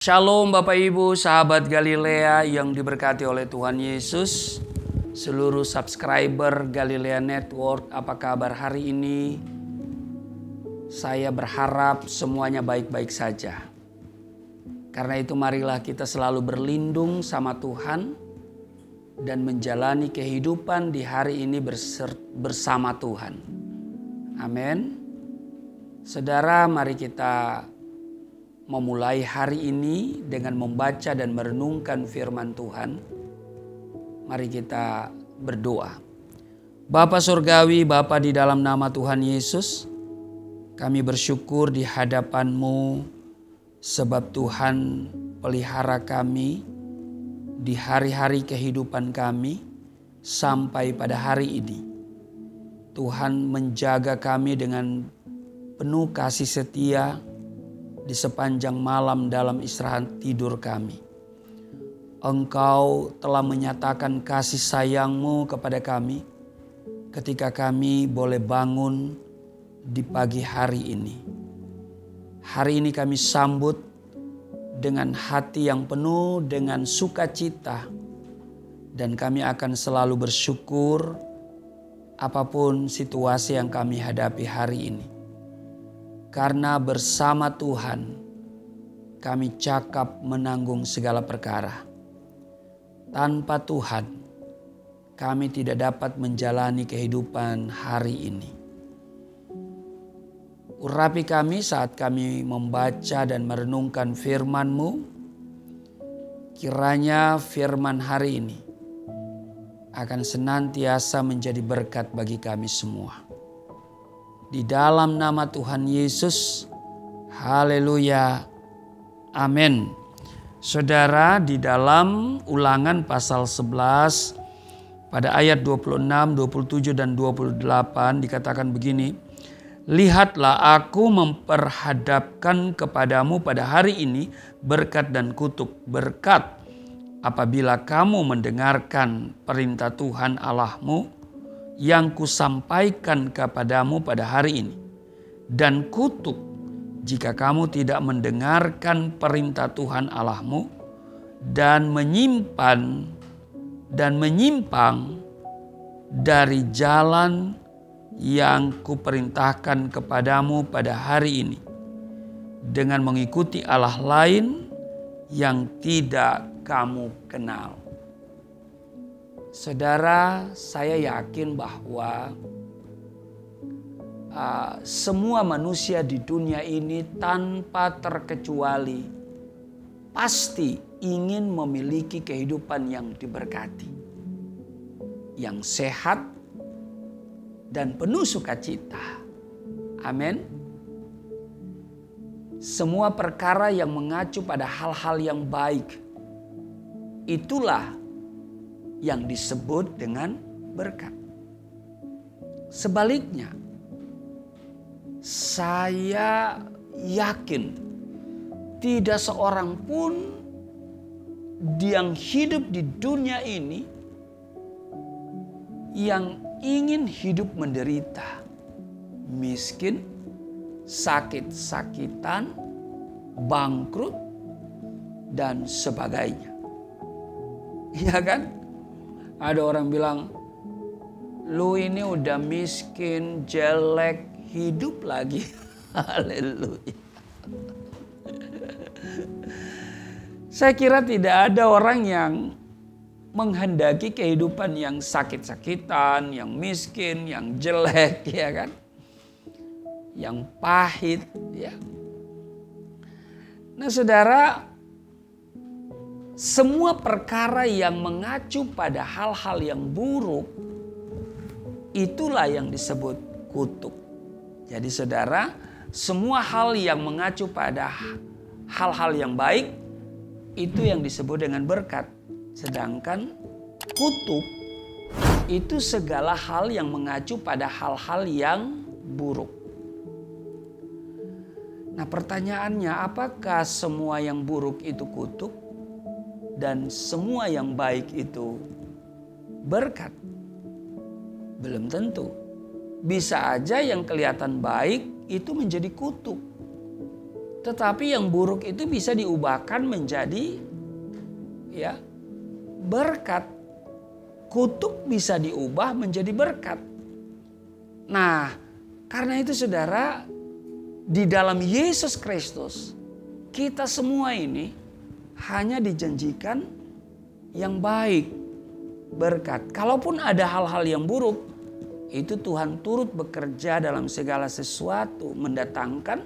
Shalom Bapak Ibu, sahabat Galilea yang diberkati oleh Tuhan Yesus. Seluruh subscriber Galilea Network, apa kabar hari ini? Saya berharap semuanya baik-baik saja. Karena itu marilah kita selalu berlindung sama Tuhan dan menjalani kehidupan di hari ini bersama Tuhan. Amin. Saudara, mari kita memulai hari ini dengan membaca dan merenungkan firman Tuhan. Mari kita berdoa. Bapa Surgawi, Bapa di dalam nama Tuhan Yesus, kami bersyukur di hadapan-Mu sebab Tuhan pelihara kami di hari-hari kehidupan kami sampai pada hari ini. Tuhan menjaga kami dengan penuh kasih setia di sepanjang malam dalam istirahat tidur kami. Engkau telah menyatakan kasih sayang-Mu kepada kami ketika kami boleh bangun di pagi hari ini. Hari ini kami sambut dengan hati yang penuh dengan sukacita dan kami akan selalu bersyukur apapun situasi yang kami hadapi hari ini. Karena bersama Tuhan kami cakap menanggung segala perkara. Tanpa Tuhan kami tidak dapat menjalani kehidupan hari ini. Urapi kami saat kami membaca dan merenungkan firman-Mu. Kiranya firman hari ini akan senantiasa menjadi berkat bagi kami semua. Di dalam nama Tuhan Yesus, haleluya, amin. Saudara, di dalam Ulangan pasal 11 pada ayat 26, 27 dan 28 dikatakan begini. Lihatlah aku memperhadapkan kepadamu pada hari ini berkat dan kutuk. Berkat apabila kamu mendengarkan perintah Tuhan Allahmu yang kusampaikan kepadamu pada hari ini. Dan kutuk jika kamu tidak mendengarkan perintah Tuhan Allahmu dan menyimpang dari jalan yang kuperintahkan kepadamu pada hari ini dengan mengikuti Allah lain yang tidak kamu kenal. Saudara, saya yakin bahwa semua manusia di dunia ini tanpa terkecuali pasti ingin memiliki kehidupan yang diberkati, yang sehat dan penuh sukacita. Amin. Semua perkara yang mengacu pada hal-hal yang baik, itulah yang disebut dengan berkat. Sebaliknya, saya yakin tidak seorang pun yang hidup di dunia ini yang ingin hidup menderita, miskin, sakit-sakitan, bangkrut, dan sebagainya. Iya kan? Ada orang bilang, lu ini udah miskin, jelek, hidup lagi. Haleluya. Saya kira tidak ada orang yang menghendaki kehidupan yang sakit-sakitan, yang miskin, yang jelek, ya kan? Yang pahit, ya. Nah, saudara, semua perkara yang mengacu pada hal-hal yang buruk, itulah yang disebut kutuk. Jadi saudara, semua hal yang mengacu pada hal-hal yang baik, itu yang disebut dengan berkat. Sedangkan kutuk, itu segala hal yang mengacu pada hal-hal yang buruk. Nah, pertanyaannya, apakah semua yang buruk itu kutuk? Dan semua yang baik itu berkat? Belum tentu. Bisa aja yang kelihatan baik itu menjadi kutuk. Tetapi yang buruk itu bisa diubahkan menjadi berkat. Kutuk bisa diubah menjadi berkat. Nah, karena itu saudara, di dalam Yesus Kristus kita semua ini hanya dijanjikan yang baik, berkat. Kalaupun ada hal-hal yang buruk, itu Tuhan turut bekerja dalam segala sesuatu mendatangkan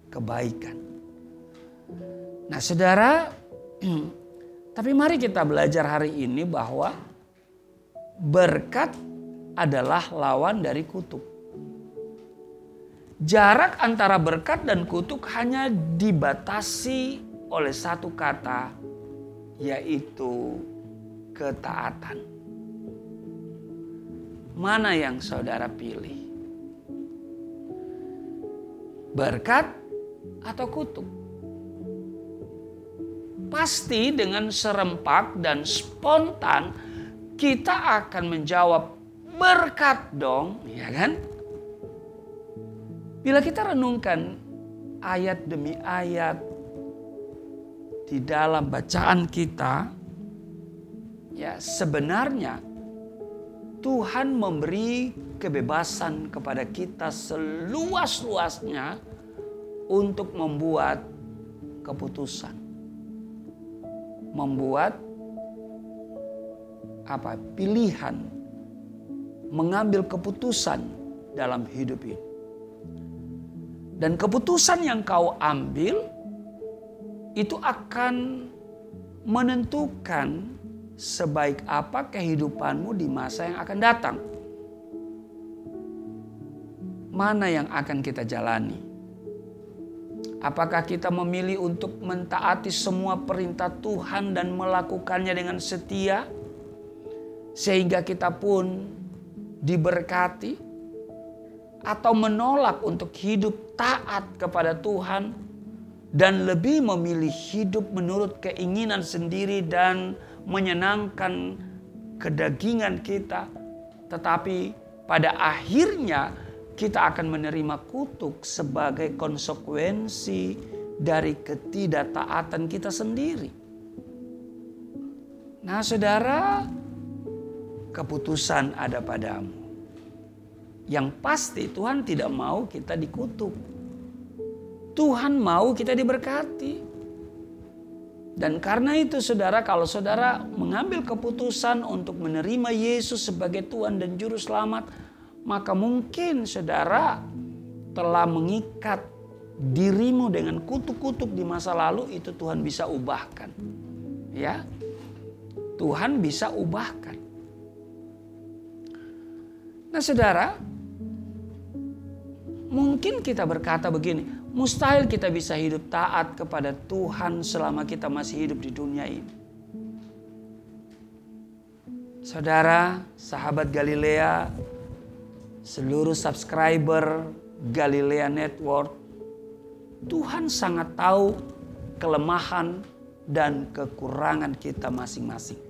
kebaikan. Nah saudara, tapi mari kita belajar hari ini bahwa berkat adalah lawan dari kutuk. Jarak antara berkat dan kutuk hanya dibatasi oleh satu kata, yaitu ketaatan. Mana yang saudara pilih? Berkat atau kutuk? Pasti dengan serempak dan spontan kita akan menjawab berkat dong, ya kan? Bila kita renungkan ayat demi ayat di dalam bacaan kita, ya sebenarnya Tuhan memberi kebebasan kepada kita seluas-luasnya untuk membuat keputusan. Membuat pilihan, mengambil keputusan dalam hidup ini. Dan keputusan yang kau ambil itu akan menentukan sebaik apa kehidupanmu di masa yang akan datang. Mana yang akan kita jalani? Apakah kita memilih untuk mentaati semua perintah Tuhan dan melakukannya dengan setia, sehingga kita pun diberkati? Atau menolak untuk hidup taat kepada Tuhan dan lebih memilih hidup menurut keinginan sendiri dan menyenangkan kedagingan kita, tetapi pada akhirnya kita akan menerima kutuk sebagai konsekuensi dari ketidaktaatan kita sendiri. Nah saudara, keputusan ada padamu. Yang pasti Tuhan tidak mau kita dikutuk. Tuhan mau kita diberkati. Dan karena itu saudara, kalau saudara mengambil keputusan untuk menerima Yesus sebagai Tuhan dan Juru Selamat, maka mungkin saudara telah mengikat dirimu dengan kutuk-kutuk di masa lalu, itu Tuhan bisa ubahkan. Ya, Tuhan bisa ubahkan. Nah saudara, mungkin kita berkata begini, mustahil kita bisa hidup taat kepada Tuhan selama kita masih hidup di dunia ini. Saudara, sahabat Galilea, seluruh subscriber Galilea Network, Tuhan sangat tahu kelemahan dan kekurangan kita masing-masing.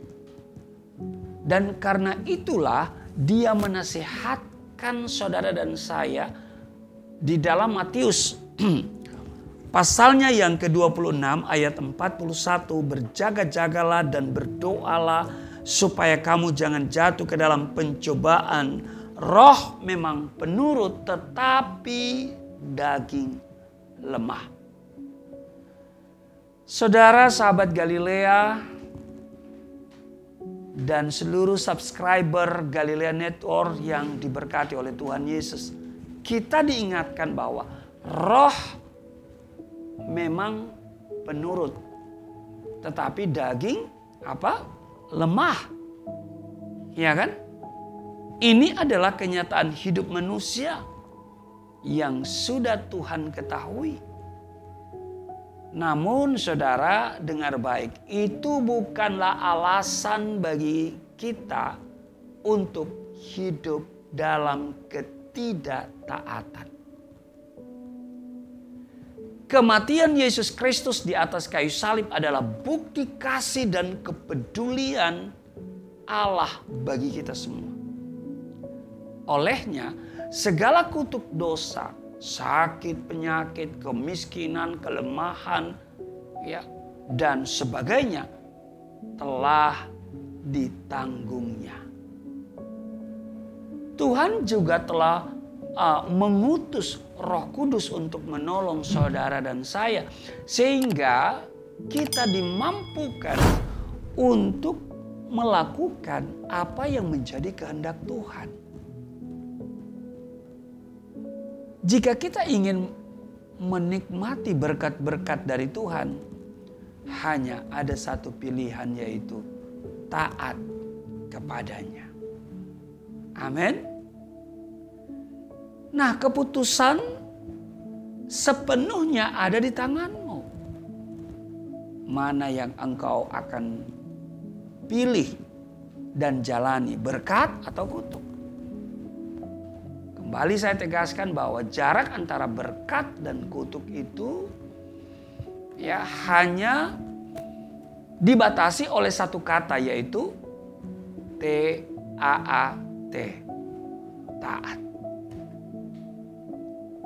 Dan karena itulah Dia menasihatkan saudara dan saya di dalam Matius pasalnya yang ke-26 ayat 41, berjaga-jagalah dan berdoalah supaya kamu jangan jatuh ke dalam pencobaan. Roh memang penurut tetapi daging lemah. Saudara sahabat Galilea dan seluruh subscriber Galilea Network yang diberkati oleh Tuhan Yesus, kita diingatkan bahwa roh memang penurut, tetapi daging lemah. Ya kan? Ini adalah kenyataan hidup manusia yang sudah Tuhan ketahui. Namun saudara, dengar baik, itu bukanlah alasan bagi kita untuk hidup dalam ketidaktaatan. Kematian Yesus Kristus di atas kayu salib adalah bukti kasih dan kepedulian Allah bagi kita semua. Olehnya, segala kutuk dosa sakit, penyakit, kemiskinan, kelemahan, ya, dan sebagainya telah ditanggungnya. Tuhan juga telah mengutus Roh Kudus untuk menolong saudara dan saya, sehingga kita dimampukan untuk melakukan apa yang menjadi kehendak Tuhan. Jika kita ingin menikmati berkat-berkat dari Tuhan, hanya ada satu pilihan, yaitu taat kepadanya. Amin. Nah, keputusan sepenuhnya ada di tanganmu. Mana yang engkau akan pilih dan jalani, berkat atau kutuk. Kembali saya tegaskan bahwa jarak antara berkat dan kutuk itu ya hanya dibatasi oleh satu kata, yaitu T-A-A-T, taat.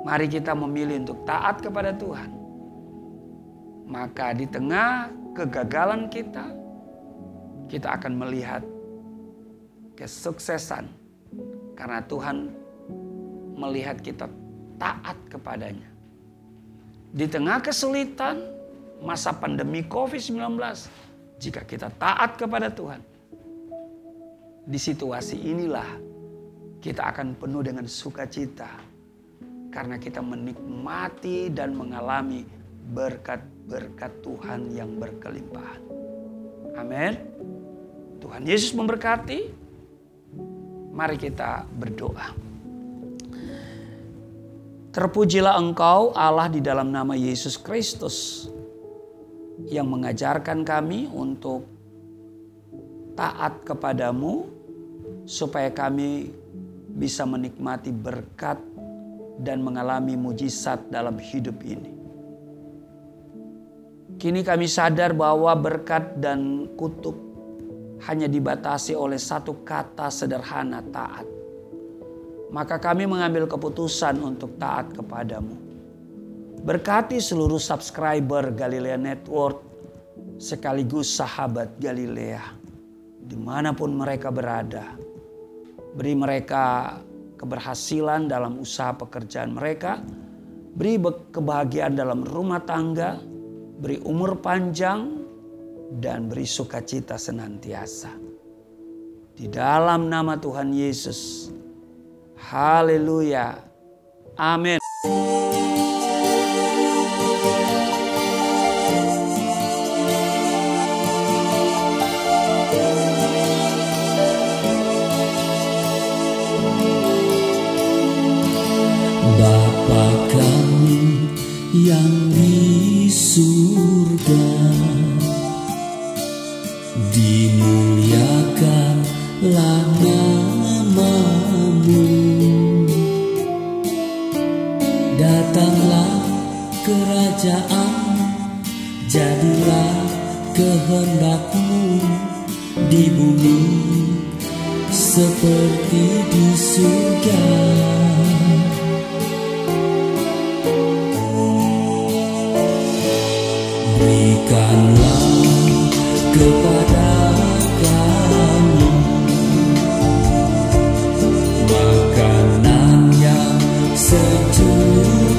Mari kita memilih untuk taat kepada Tuhan. Maka di tengah kegagalan kita akan melihat kesuksesan. Karena Tuhan melihat kita taat kepadanya. Di tengah kesulitan masa pandemi COVID-19, jika kita taat kepada Tuhan, di situasi inilah kita akan penuh dengan sukacita. Karena kita menikmati dan mengalami berkat-berkat Tuhan yang berkelimpahan. Amin. Tuhan Yesus memberkati. Mari kita berdoa. Terpujilah Engkau Allah di dalam nama Yesus Kristus, yang mengajarkan kami untuk taat kepadamu, supaya kami bisa menikmati berkat dan mengalami mujizat dalam hidup ini. Kini kami sadar bahwa berkat dan kutuk hanya dibatasi oleh satu kata sederhana, taat. Maka kami mengambil keputusan untuk taat kepadamu. Berkati seluruh subscriber Galilea Network sekaligus sahabat Galilea dimanapun mereka berada. Beri mereka keberhasilan dalam usaha pekerjaan mereka, beri kebahagiaan dalam rumah tangga, beri umur panjang, dan beri sukacita senantiasa. Di dalam nama Tuhan Yesus. Haleluya. Amin. Bapa kami yang di surga, dimuliakanlah nama-Mu. Datanglah kerajaan, jadilah kehendak-Mu di bumi seperti di surga. Berikanlah kepada kami makanan yang sejuk